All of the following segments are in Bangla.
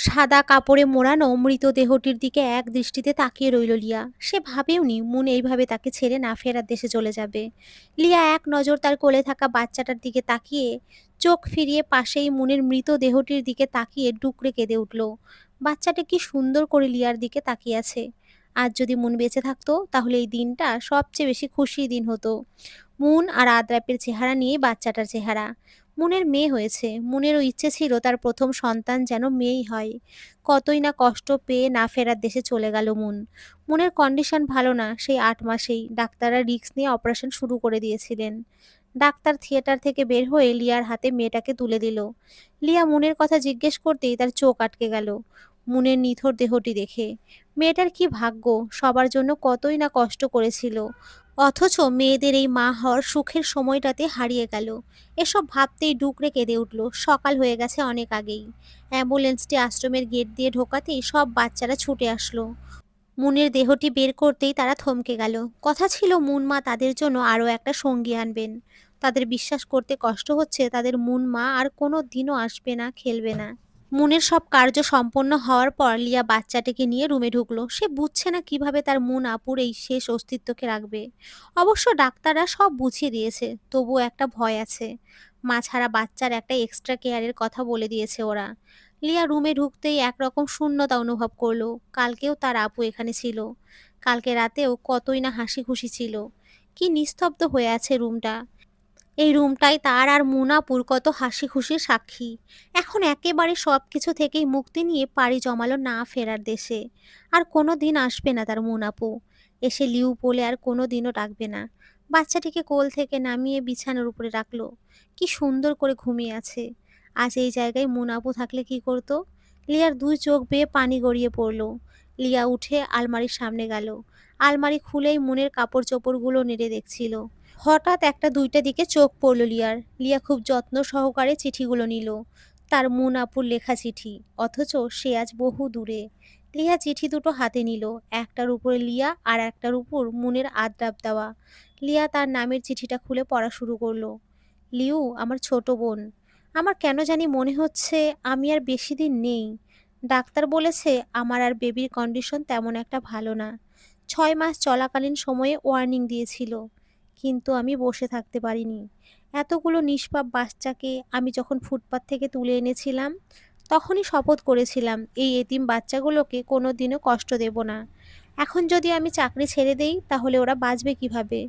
সাদা কাপড়ে মোড়ানো মৃতদেহটির দিকে এক দৃষ্টিতে তাকিয়ে রইল লিয়া। সে ভাবেওনি মুন এইভাবে তাকে ছেড়ে না ফেরার দেশে চলে যাবে। লিয়া এক নজর তার কোলে থাকা বাচ্চাটার দিকে তাকিয়ে চোখ ফিরিয়ে পাশেই মুনের মৃতদেহটির দিকে তাকিয়ে ডুকরে কেঁদে উঠল। বাচ্চাটা কি সুন্দর করে লিয়ার দিকে তাকিয়ে আছে। আজ যদি মুন বেঁচে থাকতো তাহলে এই দিনটা সবচেয়ে বেশি খুশির দিন হতো। মুন আর আদ্রাপের চেহারা নিয়ে বাচ্চাটার চেহারা। মুনের মেয়ে হয়েছে, মুনেরও ইচ্ছে ছিল তার প্রথম সন্তান যেন মেয়েই হয়। কতই না কষ্ট পেয়ে না ফেরার দেশে চলে গেল মুন। মুনের কন্ডিশন ভালো না, সেই ৮ মাসেই ডাক্তাররা রিস্ক নিয়ে অপারেশন শুরু করে দিয়েছিলেন। ডাক্তার থিয়েটার থেকে বের হয়ে লিয়ার হাতে মেয়েটাকে তুলে দিল। লিয়া মুনের কথা জিজ্ঞেস করতেই তার চোখ আটকে গেল মুনের নিথর দেহটি দেখে। মেয়েটার কি ভাগ্য, সবার জন্য কতই না কষ্ট করেছিল, অথচ মেয়েদের এই মা হওয়ার সুখের সময়টাতে হারিয়ে গেল। এসব ভাবতেই ডুকরে কেঁদে উঠল। সকাল হয়ে গেছে অনেক আগেই। অ্যাম্বুলেন্সটি আশ্রমের গেট দিয়ে ঢোকাতেই সব বাচ্চারা ছুটে আসলো। মুনের দেহটি বের করতেই তারা থমকে গেল। কথা ছিল মুন মা তাদের জন্য আরও একটা সঙ্গী আনবেন। তাদের বিশ্বাস করতে কষ্ট হচ্ছে তাদের মুন মা আর কোনো দিনও আসবে না, খেলবে না। মুনের সব কার্য সম্পন্ন হওয়ার পর লিয়া বাচ্চাটিকে নিয়ে রুমে ঢুকলো। সে বুঝছে না কিভাবে তার মুন আপুর এই শেষ অস্তিত্বকে রাখবে। অবশ্য ডাক্তাররা সব বুঝিয়ে দিয়েছে, তবুও একটা ভয় আছে। মা ছাড়া বাচ্চার একটা এক্সট্রা কেয়ারের কথা বলে দিয়েছে ওরা। লিয়া রুমে ঢুকতেই একরকম শূন্যতা অনুভব করলো। কালকেও তার আপু এখানে ছিল, কালকে রাতেও কতই না হাসি খুশি ছিল। কি নিস্তব্ধ হয়ে আছে রুমটা। এই রুমটাই তার আর মুনাপুর কত হাসি খুশির সাক্ষী। এখন একেবারে সব কিছু থেকেই মুক্তি নিয়ে পাড়ি জমালো না ফেরার দেশে। আর কোনো দিন আসবে না তার মুনাপু, এসে লিউ বলে আর কোনো দিনও ডাকবে না। বাচ্চাটিকে কোল থেকে নামিয়ে বিছানার উপরে রাখলো। কি সুন্দর করে ঘুমিয়ে আছে। আজ এই জায়গায় মুনাপু থাকলে কি করতো। লিয়ার দুই চোখ বেয়ে পানি গড়িয়ে পড়ল। লিয়া উঠে আলমারির সামনে গেল। আলমারি খুলেই মুনের কাপড় চোপড়গুলো নেড়ে দেখছিল। হঠাৎ একটা দুইটা দিকে চোখ পড়ল লিয়ার। লিয়া খুব যত্ন সহকারে চিঠিগুলো নিল। তার মুন আপুর লেখা চিঠি, অথচ সে আজ বহু দূরে। লিয়া চিঠি দুটো হাতে নিল। একটার উপরে লিয়া আর একটার উপর মুনের আদ্রাপ দেওয়া। লিয়া তার নামের চিঠিটা খুলে পড়া শুরু করলো। লিউ, আমার ছোট বোন। আমার কেন জানি মনে হচ্ছে আমি আর বেশি দিন নেই। ডাক্তার বলেছে আমার আর বেবির কন্ডিশন তেমন একটা ভালো না। 6 মাস চলাকালীন সময়ে ওয়ার্নিং দিয়েছিল, কিন্তু আমি বসে থাকতে পারিনি। এতগুলো নিষ্পাপ বাচ্চাকে আমি যখন ফুটপাত থেকে তুলে এনেছিলাম, তখনই শপথ করেছিলাম এই এতিম বাচ্চাগুলোকে কোনো দিনও কষ্ট দেব না। এখন যদি আমি চাকরি ছেড়ে দেই তাহলে ওরা বাঁচবে কিভাবে?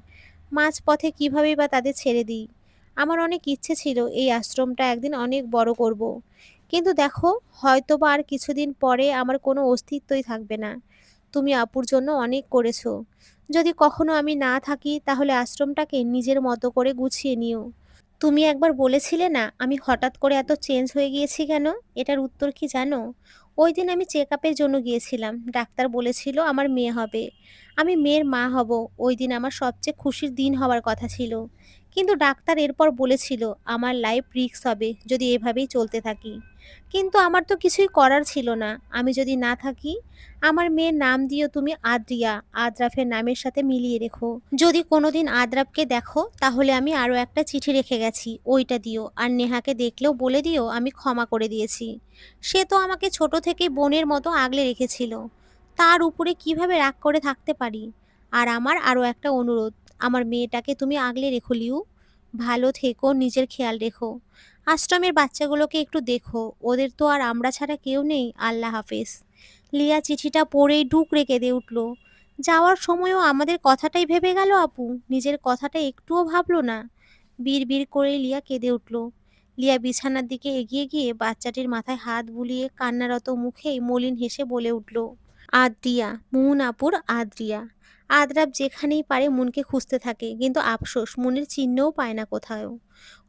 মাঝপথে কিভাবেই বা তাদের ছেড়ে দিই? আমার অনেক ইচ্ছে ছিল এই আশ্রমটা একদিন অনেক বড় করব। কিন্তু দেখো, হয়তোবা আর কিছুদিন পরে আমার কোনো অস্তিত্বই থাকবে না। তুমি আপুর জন্য অনেক করেছো। যদি কখনো আমি না থাকি তাহলে আশ্রমটাকে নিজের মতো করে গুছিয়ে নিও। তুমি একবার বলেছিলে না আমি হঠাৎ করে এত চেঞ্জ হয়ে গিয়েছি কেন? এটার উত্তর কি জানো? ওই দিন আমি চেক আপের জন্য গিয়েছিলাম। ডাক্তার বলেছিল আমার মেয়ে হবে, আমি মেয়ের মা হব। ওই দিন আমার সবচেয়ে খুশির দিন হওয়ার কথা ছিল। কিন্তু ডাক্তার এরপর বলেছিল আমার লাইফ রিস্ক হবে যদি এভাবেই চলতে থাকি। কিন্তু আমার তো কিছুই করার ছিল না। আমি যদি না থাকি, আমার মেয়ের নাম দিও তুমি আদ্রিয়া, আদ্রাফের নামের সাথে মিলিয়ে রেখো। যদি কোনোদিন আদ্রাফকে দেখো তাহলে আমি আরও একটা চিঠি রেখে গেছি, ওইটা দিও। আর নেহাকে দেখলেও বলে দিও আমি ক্ষমা করে দিয়েছি। সে তো আমাকে ছোট থেকে বোনের মতো আগলে রেখেছিল, তার উপরে কিভাবে রাগ করে থাকতে পারি? আর আমার আরও একটা অনুরোধ, আমার মেয়েটাকে তুমি আগলে রেখো লিউ। ভালো থেকো, নিজের খেয়াল রেখো। আশ্রমের বাচ্চাগুলোকে একটু দেখো, ওদের তো আর আমরা ছাড়া কেউ নেই। আল্লাহ হাফেজ। লিয়া চিঠিটা পড়েই ডুকরে কেঁদে উঠল। যাওয়ার সময়ও আমাদের কথাটাই ভেবে গেল আপু, নিজের কথাটা একটুও ভাবলো না। বিড়বিড় করে লিয়া কেঁদে উঠল। লিয়া বিছানার দিকে এগিয়ে গিয়ে বাচ্চাটির মাথায় হাত বুলিয়ে কান্নারত মুখেই মলিন হেসে বলে উঠল, আদ্রিয়া, মুন আপুর আদ্রিয়া। আদ্রাব যেখানেই পারে মুনকে খুঁজতে থাকে, কিন্তু আফসোস মুনের চিহ্নও পায় না কোথাও।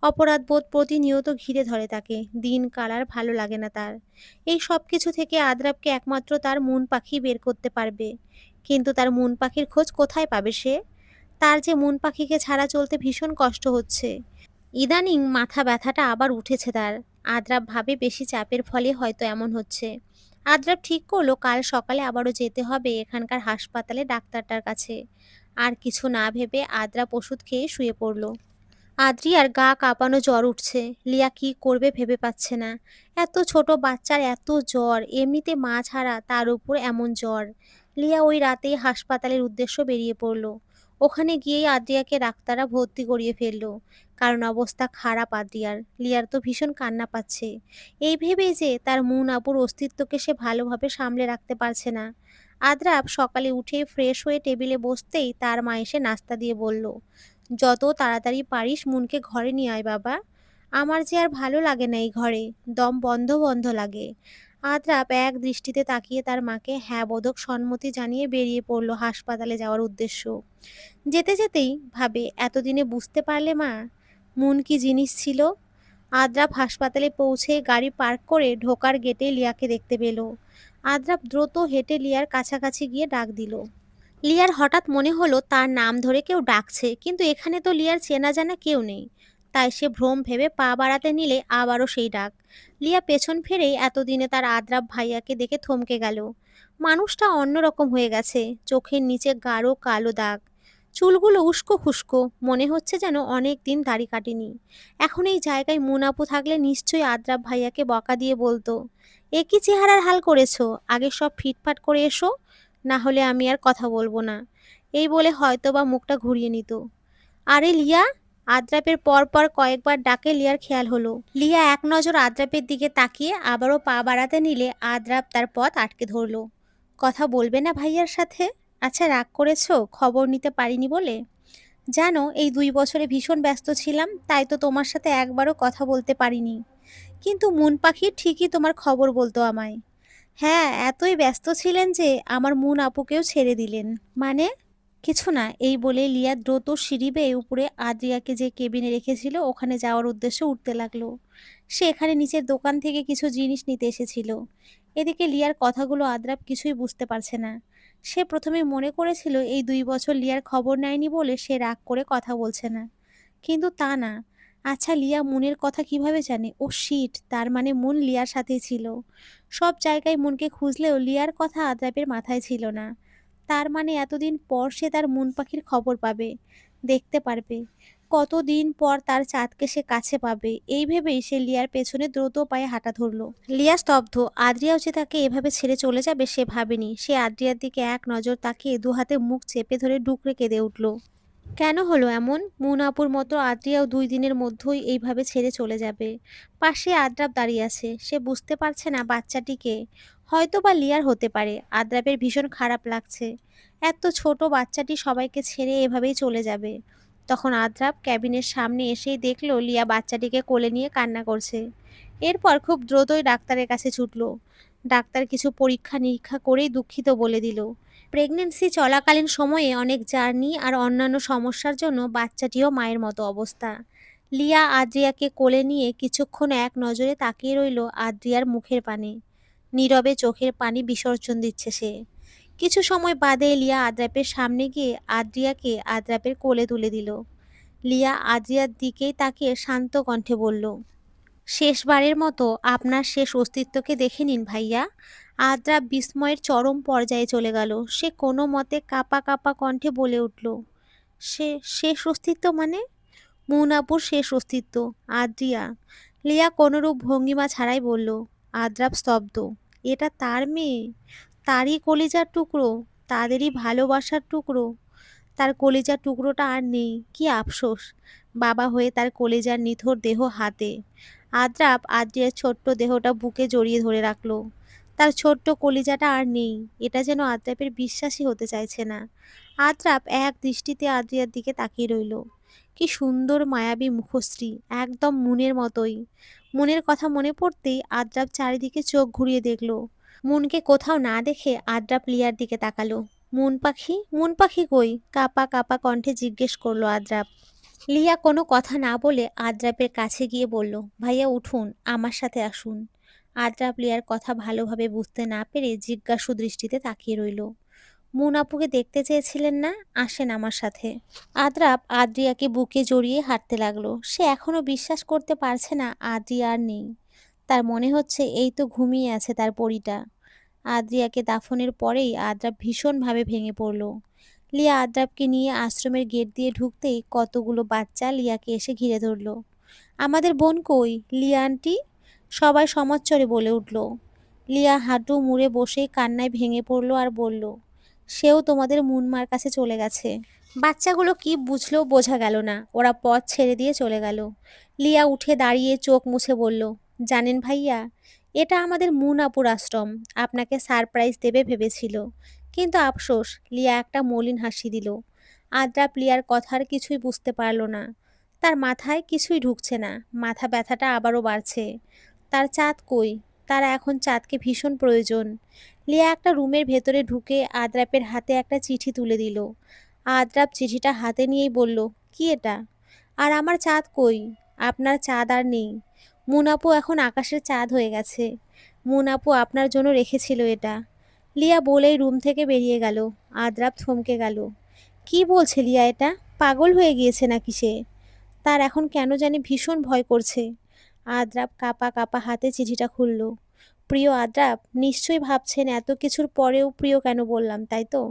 অপরাধবোধ প্রতিনিয়ত ঘিরে ধরে তাকে। দিন কাল আর ভালো লাগে না তার। এই সব কিছু থেকে আদ্রাবকে একমাত্র তার মুন পাখি বের করতে পারবে। কিন্তু তার মুন পাখির খোঁজ কোথায় পাবে সে? তার যে মুন পাখিকে ছাড়া চলতে ভীষণ কষ্ট হচ্ছে। ইদানিং মাথা ব্যথাটা আবার উঠেছে তার। আদ্রাব ভাবে বেশি চাপের ফলে হয়তো এমন হচ্ছে। আদ্রাব ঠিক করলো কাল সকালে আবারও যেতে হবে এখানকার হাসপাতালে ডাক্তারটার কাছে। আর কিছু না ভেবে আদ্রাব ওষুধ খেয়ে শুয়ে পড়ল। আদ্রিয়ার গা কাঁপানো, জ্বর উঠছে। লিয়া কি করবে ভেবে পাচ্ছে না। এত ছোট বাচ্চার এত জ্বর, এমনিতে মা ছাড়া তার উপর এমন জ্বর। লিয়া ওই রাতেই হাসপাতালের উদ্দেশ্য বেরিয়ে পড়ল। ওখানে গিয়েই আদ্রিয়াকে ডাক্তাররা ভর্তি করিয়ে ফেলল, কারণ অবস্থা খারাপ আদ্রিয়ার। লিয়ার তো ভীষণ কান্না পাচ্ছে, এই ভেবেই যে তার মুন আপুর অস্তিত্বকে সে ভালোভাবে সামলে রাখতে পারছে না। আদ্রাব সকালে উঠে ফ্রেশ হয়ে টেবিলে বসতেই তার মা এসে নাস্তা দিয়ে বলল, যত তাড়াতাড়ি পারিস মুনকে ঘরে নিয়ে আয় বাবা। আমার যে আর ভালো লাগে না এই ঘরে, দম বন্ধ বন্ধ লাগে। আদ্রাপ এক দৃষ্টিতে তাকিয়ে তার মাকে হ্যাঁ বোধক সম্মতি জানিয়ে বেরিয়ে পড়ল হাসপাতালে যাওয়ার উদ্দেশ্য। যেতে যেতেই ভাবে, এতদিনে বুঝতে পারলে মা, মুন কি জিনিস ছিল। আদ্রাপ হাসপাতালে পৌঁছে গাড়ি পার্ক করে ঢোকার গেটে লিয়াকে দেখতে পেল। আদ্রাপ দ্রুত হেঁটে লিয়ার কাছাকাছি গিয়ে ডাক দিল। লিয়ার হঠাৎ মনে হলো তার নাম ধরে কেউ ডাকছে, কিন্তু এখানে তো লিয়ার চেনা জানা কেউ নেই। তাই সে ভ্রম ভেবে পা বাড়াতে নিলে আবারও সেই ডাক। লিয়া পেছন ফিরেই এতদিনে তার আদ্রাব ভাইয়াকে দেখে থমকে গেল। মানুষটা অন্যরকম হয়ে গেছে, চোখের নিচে গাঢ় কালো দাগ, চুলগুলো উস্কো খুস্কো, মনে হচ্ছে যেন অনেক দিন দাড়ি কাটেনি। এখন এই জায়গায় মুনাপু থাকলে নিশ্চয়ই আদ্রাব ভাইয়াকে বকা দিয়ে বলতো, এ কি চেহারার হাল করেছো, আগে সব ফিটফাট করে এসো, না হলে আমি আর কথা বলবো না। এই বলে হয়তোবা মুখটা ঘুরিয়ে নিত। আরে লিয়া! আদ্রাপের পর পর কয়েকবার ডাকে লিয়ার খেয়াল হলো। লিয়া এক নজর আদ্রাপের দিকে তাকিয়ে আবারও পা বাড়াতে নিলে আদ্রাপ তার পথ আটকে ধরল। কথা বলবে না ভাইয়ার সাথে? আচ্ছা, রাগ করেছো খবর নিতে পারিনি বলে? জানো, এই 2 বছরে ভীষণ ব্যস্ত ছিলাম, তাই তো তোমার সাথে একবারও কথা বলতে পারিনি। কিন্তু মন পাখি ঠিকই তোমার খবর বলতো আমায়। হ্যাঁ, এতই ব্যস্ত ছিলেন যে আমার মুন আপুকেও ছেড়ে দিলেন। মানে? কিছু না, এই বলে লিয়া দ্রুত সিঁড়ি বেয়ে উপরে আদ্রিয়াকে যে কেবিনে রেখেছিল ওখানে যাওয়ার উদ্দেশ্যে উঠতে লাগলো। সে এখানে নিচের দোকান থেকে কিছু জিনিস নিতে এসেছিল। এদিকে লিয়ার কথাগুলো আদ্রাপ কিছুই বুঝতে পারছে না। সে প্রথমে মনে করেছিল এই 2 বছর লিয়ার খবর নেয়নি বলে সে রাগ করে কথা বলছে না, কিন্তু তা না। আচ্ছা, লিয়া মুনের কথা কিভাবে জানে? ও শিট, তার মানে মুন লিয়ার সাথেই ছিল। সব জায়গায় মুনকে খুঁজলেও লিয়ার কথা আদ্রাপের মাথায় ছিল না। তার মানে এতদিন পর সে তার মুন পাখির খবর পাবে, দেখতে পারবে। কতদিন পর তার চাঁদকে সে কাছে পাবে, এই ভেবেই সে লিয়ার পেছনে দ্রুত পায়ে হাঁটা ধরলো। লিয়া স্তব্ধ। আদ্রিয়াও যে তাকে এভাবে ছেড়ে চলে যাবে সে ভাবেনি। সে আদ্রিয়ার দিকে এক নজর তাকিয়ে দুহাতে মুখ চেপে ধরে ডুকরে কেঁদে উঠল। কেন হলো এমন? মুন আপুর মতো আদ্রিয়াও 2 দিনের মধ্যেই এইভাবে ছেড়ে চলে যাবে। পাশে আদ্রাপ দাঁড়িয়ে আছে, সে বুঝতে পারছে না বাচ্চাটিকে। হয়তো বা লিয়ার হতে পারে। আদ্রাপের ভীষণ খারাপ লাগছে, এত ছোট বাচ্চাটি সবাইকে ছেড়ে এভাবেই চলে যাবে। তখন আদ্রাপ ক্যাবিনের সামনে এসেই দেখলো লিয়া বাচ্চাটিকে কোলে নিয়ে কান্না করছে। এরপর খুব দ্রুতই ডাক্তারের কাছে ছুটলো। ডাক্তার কিছু পরীক্ষা নিরীক্ষা করেই দুঃখিত বলে দিল, প্রেগন্যান্সি চলাকালীন সময়ে অনেক জার্নি আর অন্যান্য সমস্যার জন্য বাচ্চাটিও মায়ের মতো অবস্থা। লিয়া আদ্রিয়াকে কোলে নিয়ে কিছুক্ষণ এক নজরে তাকিয়ে রইল আদ্রিয়ার মুখের পানে। নীরবে চোখের পানি বিসর্জন দিচ্ছে সে। কিছু সময় বাদে লিয়া আদ্রাপের সামনে গিয়ে আদ্রিয়াকে আদ্রাপের কোলে তুলে দিল। লিয়া আদ্রিয়ার দিকেই তাকিয়ে শান্ত কণ্ঠে বলল, শেষবারের মতো আপনার শেষ অস্তিত্বকে দেখে নিন ভাইয়া। আদ্রাপ বিস্ময়ের চরম পর্যায়ে চলে গেল। সে কোনো মতে কাঁপা কাঁপা কণ্ঠে বলে উঠল, সে শেষ অস্তিত্ব মানে? মুনাপুর শেষ অস্তিত্ব, আদ্রিয়া। লিয়া কোনরূপ ভঙ্গিমা ছাড়াই বলল। আদ্রাপ স্তব্ধ। এটা তার মেয়ে, তারই কলিজার টুকরো, তাদেরই ভালোবাসার টুকরো। তার কলিজার টুকরোটা আর নেই, কি আফসোস। বাবা হয়ে তার কলিজার নিথর দেহ হাতে। আদ্রাপ আদ্রিয়ার ছোট্ট দেহটা বুকে জড়িয়ে ধরে রাখলো। তার ছোট্ট কলিজাটা আর নেই, এটা যেন আদ্রাপের বিশ্বাসই হতে চাইছে না। আদ্রাপ এক দৃষ্টিতে আদ্রিয়ার দিকে তাকিয়ে রইল। কি সুন্দর মায়াবী মুখশ্রী, একদম মুনের মতোই। মুনের কথা মনে পড়তেই আদ্রাপ চারিদিকে চোখ ঘুরিয়ে দেখল। মুনকে কোথাও না দেখে আদ্রাপ লিয়ার দিকে তাকালো। মুন পাখি, মুন পাখি কই? কাপা কাপা কণ্ঠে জিজ্ঞেস করলো আদ্রাপ। লিয়া কোনো কথা না বলে আদ্রাপের কাছে গিয়ে বলল, ভাইয়া উঠুন, আমার সাথে আসুন। আদ্রাপ লিয়ার কথা ভালোভাবে বুঝতে না পেরে জিজ্ঞাসু দৃষ্টিতে তাকিয়ে রইল। মুন আপুকে দেখতে চেয়েছিলেন না? আসেন আমার সাথে। আদ্রাপ আদ্রিয়াকে বুকে জড়িয়ে হাঁটতে লাগলো। সে এখনো বিশ্বাস করতে পারছে না আদ্রিয়া আর নেই। তার মনে হচ্ছে এই তো ঘুমিয়ে আছে তার পরীটা। আদ্রিয়াকে দাফনের পরেই আদ্রাপ ভীষণভাবে ভেঙে পড়ল। লিয়া আদ্রাবকে নিয়ে আশ্রমের গেট দিয়ে ঢুকতেই কতগুলো বাচ্চা লিয়াকে এসে ঘিরে ধরল। আমাদের বোন কই, লিয়া আন্টি? সবাই সমাচ্চরে বলে উঠল। লিয়া হাঁটু মুড়ে বসেই কান্নায় ভেঙে পড়ল আর বলল, সেও তোমাদের মুনমার কাছে চলে গেছে। বাচ্চাগুলো কি বুঝলো বোঝা গেল না, ওরা পথ ছেড়ে দিয়ে চলে গেল। লিয়া উঠে দাঁড়িয়ে চোখ মুছে বলল, জানেন ভাইয়া, এটা আমাদের মুন আপুর আশ্রম। আপনাকে সারপ্রাইজ দেবে ভেবেছিল, কিন্তু আফসোস। লিয়া একটা মলিন হাসি দিল। আদ্রাপ লিয়ার কথার কিছুই বুঝতে পারল না। তার মাথায় কিছুই ঢুকছে না, মাথা ব্যথাটা আবারও বাড়ছে। তার চাঁদ কই? তার এখন চাঁদকে ভীষণ প্রয়োজন। লিয়া একটা রুমের ভেতরে ঢুকে আদ্রাপের হাতে একটা চিঠি তুলে দিল। আদ্রাপ চিঠিটা হাতে নিয়েই বলল, কি এটা? আর আমার চাঁদ কই? আপনার চাঁদ আর নেই। মুনাপু এখন আকাশের চাঁদ হয়ে গেছে। মুনাপু আপনার জন্য রেখেছিল এটা। লিয়া বলেই রুম থেকে বেরিয়ে গেল। আদ্রাপ থমকে গেল। কি বলছে লিয়া? এটা পাগল হয়ে গিয়েছে নাকি সে? তার এখন কেন জানি ভীষণ ভয় করছে। আদ্রাপ কাঁপা কাঁপা হাতে চিঠিটা খুলল। প্রিয় আদ্রাপ, নিশ্চয়ই ভাবছেন এত কিছুর পরেও প্রিয় কেন বললাম, তাই তো?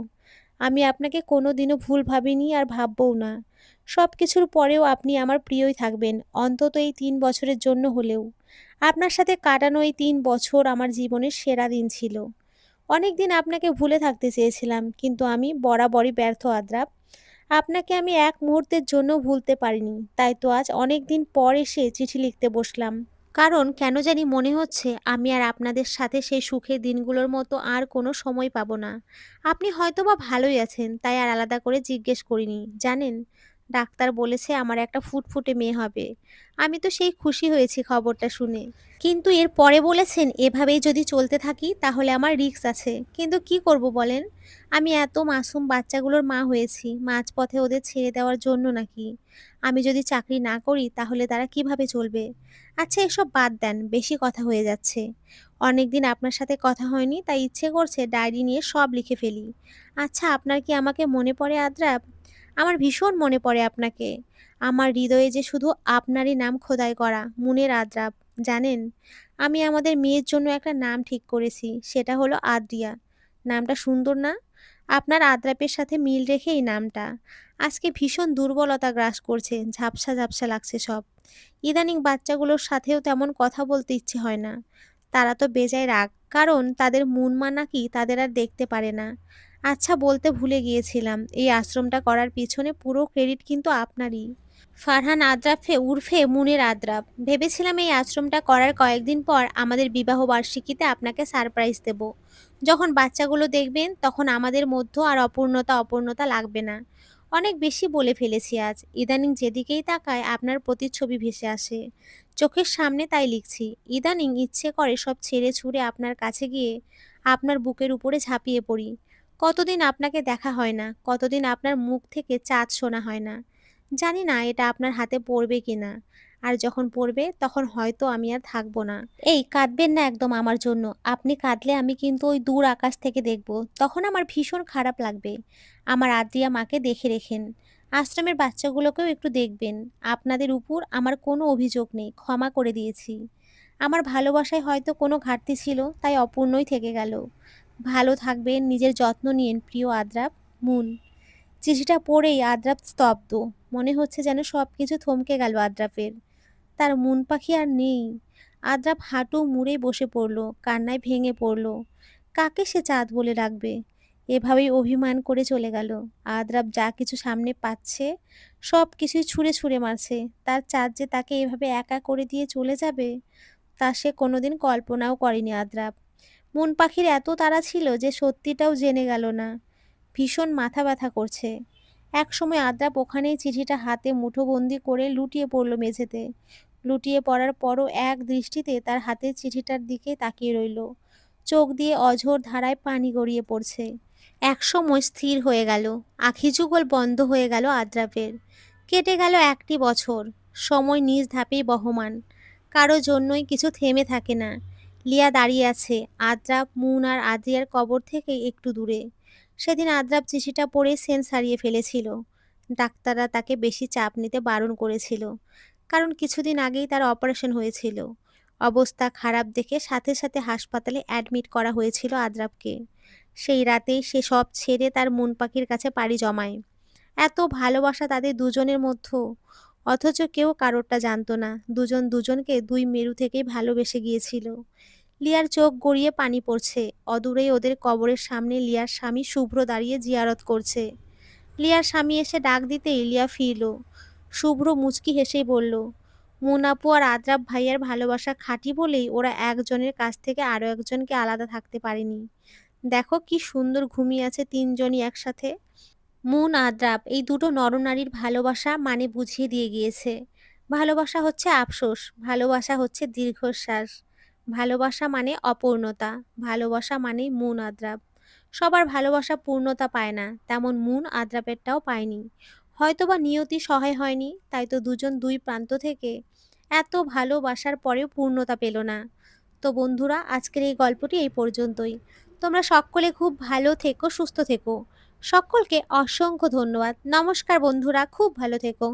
আমি আপনাকে কোনো দিনও ভুল ভাবিনি আর ভাববও না। সব কিছুর পরেও আপনি আমার প্রিয়ই থাকবেন, অন্তত এই ৩ বছরের জন্য হলেও। আপনার সাথে কাটানো এই ৩ বছর আমার জীবনের সেরা দিন ছিল। অনেক দিন আপনাকে ভুলে থাকতে চেয়েছিলাম, কিন্তু আমি বরাবরই ব্যর্থ আদ্রাপ। আপনাকে আমি এক মুহূর্তের জন্য ভুলতে পারিনি, তাই তো আজ অনেক দিন পর এসে চিঠি লিখতে বসলাম। কারণ কেন জানি মনে হচ্ছে আমি আর আপনাদের সাথে সেই সুখের দিনগুলোর মতো আর কোনো সময় পাবো না। আপনি হয়তোবা ভালোই আছেন, তাই আর আলাদা করে জিজ্ঞেস করিনি। জানেন, ডাক্তার বলেছে আমার একটা ফুটফুটে মেয়ে হবে। আমি তো সেই খুশি হয়েছি খবরটা শুনে। কিন্তু এর পরে বলেছেন এভাবেই যদি চলতে থাকি তাহলে আমার রিস্ক আছে। কিন্তু কি করব বলেন? আমি এত মাসুম বাচ্চাগুলোর মা হয়েছি মাঝপথে ওদের ছেড়ে দেওয়ার জন্য নাকি? আমি যদি চাকরি না করি তাহলে তারা কিভাবে চলবে? আচ্ছা, এসব বাদ দেন, বেশি কথা হয়ে যাচ্ছে। অনেকদিন আপনার সাথে কথা হয়নি, তাই ইচ্ছে করছে ডায়েরি নিয়ে সব লিখে ফেলি। আচ্ছা, আপনার কি আমাকে মনে পড়ে আদ্রাপ? আমার ভীষণ মনে পড়ে আপনাকে। আমার হৃদয়ে যে শুধু আপনারই নাম খোদাই করা, মুনের আদ্রাপ। জানেন, আমি আমাদের মেয়ের জন্য একটা নাম ঠিক করেছি, সেটা হলো আদ্রিয়া। নামটা সুন্দর না? আপনার আদ্রাপের সাথে মিল রেখে এই নামটা। আজকে ভীষণ দুর্বলতা গ্রাস করছে, ঝাপসা ঝাপসা লাগছে সব। ইদানিং বাচ্চাগুলোর সাথেও তেমন কথা বলতে ইচ্ছে হয় না। তারা তো বেজায় রাগ, কারণ তাদের মুনমা নাকি তাদের আর দেখতে পারে না। আচ্ছা, বলতে ভুলে গিয়েছিলাম, এই আশ্রমটা করার পিছনে পুরো ক্রেডিট কিন্তু আপনারই। ফারহান আদ্রাফে উর্ফে মুনের আদ্রাব। ভেবেছিলাম এই আশ্রমটা করার কয়েকদিন পর আমাদের বিবাহ বার্ষিকীতে আপনাকে সারপ্রাইজ দেব। যখন বাচ্চাগুলো দেখবেন তখন আমাদের মধ্যে আর অপূর্ণতা অপূর্ণতা লাগবে না। অনেক বেশি বলে ফেলেছি আজ। ইদানিং যেদিকেই তাকায় আপনার প্রতিচ্ছবি ভেসে আসে চোখের সামনে, তাই লিখছি। ইদানিং ইচ্ছে করে সব ছেড়ে ছুড়ে আপনার কাছে গিয়ে আপনার বুকের উপরে ঝাঁপিয়ে পড়ি। কতদিন আপনাকে দেখা হয় না, কতদিন আপনার মুখ থেকে চাঁদ শোনা হয় না। জানি না এটা আপনার হাতে পড়বে কিনা। আর যখন পড়বে তখন হয়তো আমি আর থাকবো না। এই কাঁদবেন না একদম আমার জন্য। আপনি কাঁদলে আমি কিন্তু ওই দূর আকাশ থেকে দেখব, তখন আমার ভীষণ খারাপ লাগবে। আমার আদ্রিয়া মাকে দেখে রেখেন। আশ্রমের বাচ্চাগুলোকেও একটু দেখবেন। আপনাদের উপর আমার কোনো অভিযোগ নেই, ক্ষমা করে দিয়েছি। আমার ভালোবাসায় হয়তো কোনো ঘাটতি ছিল, তাই অপূর্ণই থেকে গেল। ভালো থাকবেন, নিজের যত্ন নিন প্রিয় আদ্রাপ, মুন। চিঠিটা পড়েই আদ্রাপ স্তব্ধ। মনে হচ্ছে যেন সবকিছু থমকে গেল আদ্রাপের। তার মন পাখি আর নেই। আদ্রাপ হাঁটু মুড়েই বসে পড়ল, কান্নায় ভেঙে পড়ল। কাকে সে চাঁদ বলে ডাকবে? এভাবেই অভিমান করে চলে গেল। আদ্রাপ যা কিছু সামনে পাচ্ছে সব কিছুই ছুঁড়ে ছুঁড়ে মারছে। তার চাঁদ যে তাকে এভাবে একা করে দিয়ে চলে যাবে, তা সে কোনোদিন কল্পনাও করেনি আদ্রাপ। মন পাখির এত তাড়া ছিল যে সত্যিটাও জেনে গেল না। ভীষণ মাথা ব্যথা করছে। একসময় আদ্রাপ ওখানেই চিঠিটা হাতে মুঠোবন্দি করে লুটিয়ে পড়ল মেঝেতে। লুটিয়ে পড়ার পরও এক দৃষ্টিতে তার হাতের চিঠিটার দিকে তাকিয়ে রইল। চোখ দিয়ে অঝোর ধারায় পানি গড়িয়ে পড়ছে। একসময় স্থির হয়ে গেল। আখি যুগল বন্ধ হয়ে গেল আদ্রাপের। কেটে গেল 1টি বছর। সময় নিজ ধাপেই বহমান। কারো জন্যই কিছু থেমে থাকে না। লিয়া দাঁড়িয়ে আছে আদ্রাপ, মুন আর আদ্রিয়ার কবর থেকে একটু দূরে। সেদিন আদ্রাপ চিঠিটা পড়ে সেন্স হারিয়ে ফেলেছিল। ডাক্তাররা তাকে বেশি চাপ নিতে বারণ করেছিল, কারণ কিছুদিন আগেই তার অপারেশন হয়েছিল। অবস্থা খারাপ দেখে সাথে সাথে হাসপাতালে অ্যাডমিট করা হয়েছিল আদ্রাপকে। সেই রাতেই সে সব ছেড়ে তার মন পাখির কাছে পাড়ি জমায়। এত ভালোবাসা তাদের দুজনের মধ্যে, অথচ কেউ কারোরটা জানতো না। দুজন দুজনকে দুই মেরু থেকেই ভালোবেসে গিয়েছিল। লিয়ার চোখ গড়িয়ে পানি পড়ছে। অদূরেই ওদের কবরের সামনে লিয়ার স্বামী শুভ্র দাঁড়িয়ে জিয়ারত করছে। লিয়ার স্বামী এসে ডাক দিতেই লিয়া ফিরল। শুভ্র মুচকি হেসেই বলল, মুনাপু আর আদ্রাব ভাইয়ার ভালোবাসা খাঁটি বলেই ওরা একজনের কাছ থেকে আরো একজনকে আলাদা থাকতে পারেনি। দেখো কি সুন্দর ঘুমিয়ে আছে তিনজনই একসাথে। মুন আদ্রাব এই দুটো নরনারীর ভালোবাসা মানে বুঝিয়ে দিয়ে গিয়েছে। ভালোবাসা হচ্ছে আফসোস, ভালোবাসা হচ্ছে দীর্ঘশ্বাস, ভালোবাসা মানে অপূর্ণতা, ভালোবাসা মানেই মুন আদ্রাব। সবার ভালোবাসা পূর্ণতা পায় না, তেমন মুন আদ্রাবেরটাও পায়নি। হয়তোবা নিয়তি সহায় হয়নি, তাই তো দুজন দুই প্রান্ত থেকে এত ভালোবাসার পরেও পূর্ণতা পেল না। তো বন্ধুরা, আজকের এই গল্পটি এই পর্যন্তই। তোমরা সকলে খুব ভালো থেকো, সুস্থ থেকো। সকলকে অসংখ্য ধন্যবাদ। নমস্কার বন্ধুরা, খুব ভালো থেকো।